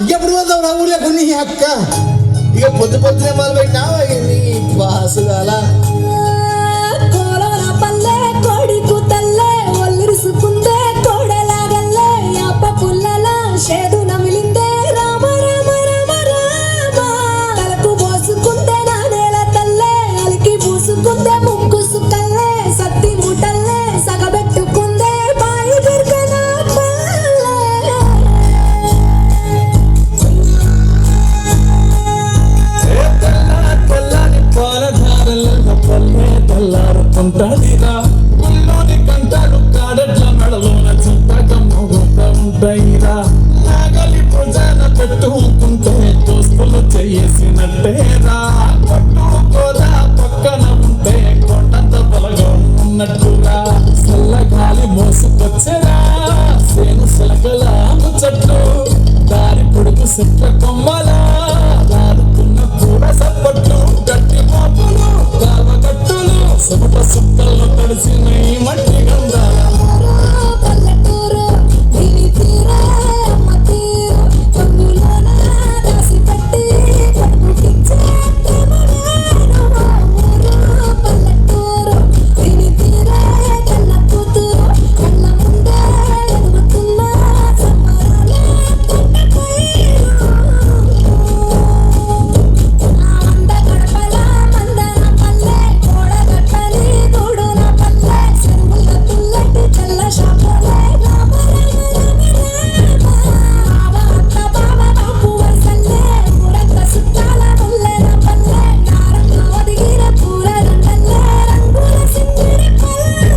ఎప్పుడు పోతావు నా ఊళ్ళో కొన్ని అక్క? ఇక పొద్దు పొద్దునే మొదలు పెట్టినావా నీ బాసు గాల కోలోన పల్లె కోడి కూతల్లే ఒల్లిరుసుకుందే కోడలాగల్లే అప్ప పుల్లల షేదు నమిలిందే రామ రామ రామ రామ తలకు పోసుకుందే నానేల తల్లే అలికి పూసుకుందే ముక్కు సుక్కల్లే సత్తి ముటల్లే సగబెట్టుకుందే బాయి బిర్కన తెల్లని పాలధారల పల్లె తెల్లారుకుంటాదిరా ఉల్లోని కంటాడు కాడట్ల మెడలోన చింతకమ్ముకుంటా ఉంటాయిరా నాగలి భుజాన పెట్టుకుంటే దోస్తులు చేసినట్టేరా పట్టుడు కోదా పక్కన ఉంటే కొండంత బలగా ఉన్నట్టురా చల్లగాలి మోసుకొచ్చరా సేను సలకల చెట్టు దారి పొడుగు చెట్ల కొమ్మలా దారుతున్న పూల సప్పట్లు గట్టి మాపులు కావగట్టులు చెమట సుక్కల్లో తడిసిన ఈ మట్టి గంధాల పల్లెటూరు దీని తీరే అమ్మ తీరు పొంగులోన దాసి పెట్టి పడుకుకిచ్చే ప్రేమవేను ఊరు పల్లెటూరు దీని తీరే కళ్ళ కూతురు కళ్ళ ముందే ఎదుగుతున్న సంబరాలే పుట్టకొయ్యరు వంద గడపల మందన పల్లె కోడగట్టని గూడున పల్లె చెరువుల తుల్లటి తెల్ల షాపులే రామ రామ రామ రామ అత్త బావ బాపు వరసల్లే ఊరంతా చుట్టాల ముల్లెల పల్లె నారంగా ఒదిగిన పూల దండల్లే రంగుల సింగిడి పల్లె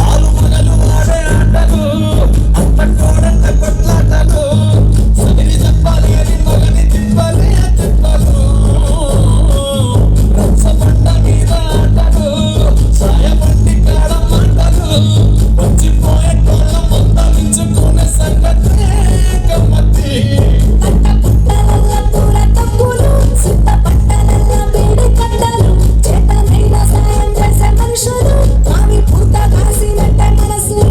ఆలు మగలు ఆడే ఆటలు అంత కోడంత కొట్లాటలు సదిరి చెప్పాలి అని మగని తిప్పాలి ఆ తిప్పలు రచ్చబండ మీద ఆటలు సాయబండి కాడ మాటలు వచ్చిపోయే కోళ్ళ మందలించుకునే సంగతి గమ్మతి పట్ట పుట్టలల్ల పూల తప్పులు సిద్ధ పట్టలల్ల వేడి కట్టలు చేతనైన సాయం చేసే మనుషులు ఆవి పూత కాసినట్టే మనసులు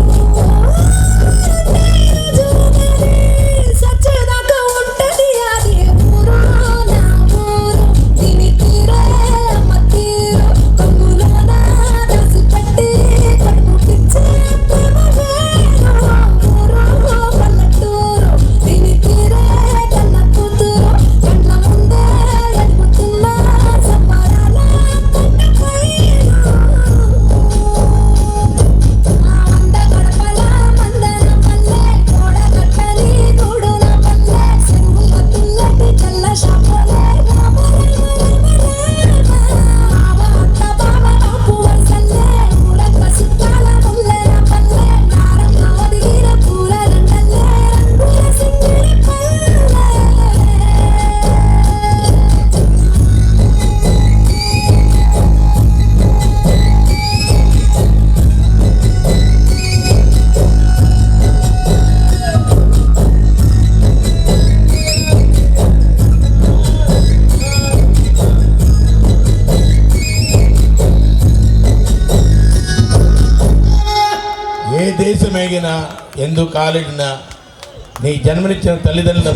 సచ్చేదాకా ఉంటది అది ఊరు నా ఊరు దీని తీరే అమ్మ తీరు కొంగులోన దాసి పెట్టి కడుపుకిచ్చే ప్రేమవేను ఊరు పల్లెటూరు దీని తీరే కళ్ళ కూతురు కళ్ళ ముందే ఎదుగుతున్న సంబరాల పుట్టకొయ్యరు వంద గడపల మందన పల్లె కోడగట్టని గూడున పల్లె చెరువుల తుల్లటి తెల్ల షాపులే రామ రామ రామ రామ అత్త బావ బాపు వరసల్లే ఊరంతా చుట్టాల ముల్లెల పల్లె నారంగా ఒదిగిన పూల దండల్లే రంగుల సింగిడి పల్లె ఏ దేశమేగినా ఎందుకు కాలిడినా నీ జన్మనిచ్చిన తల్లిదండ్రుల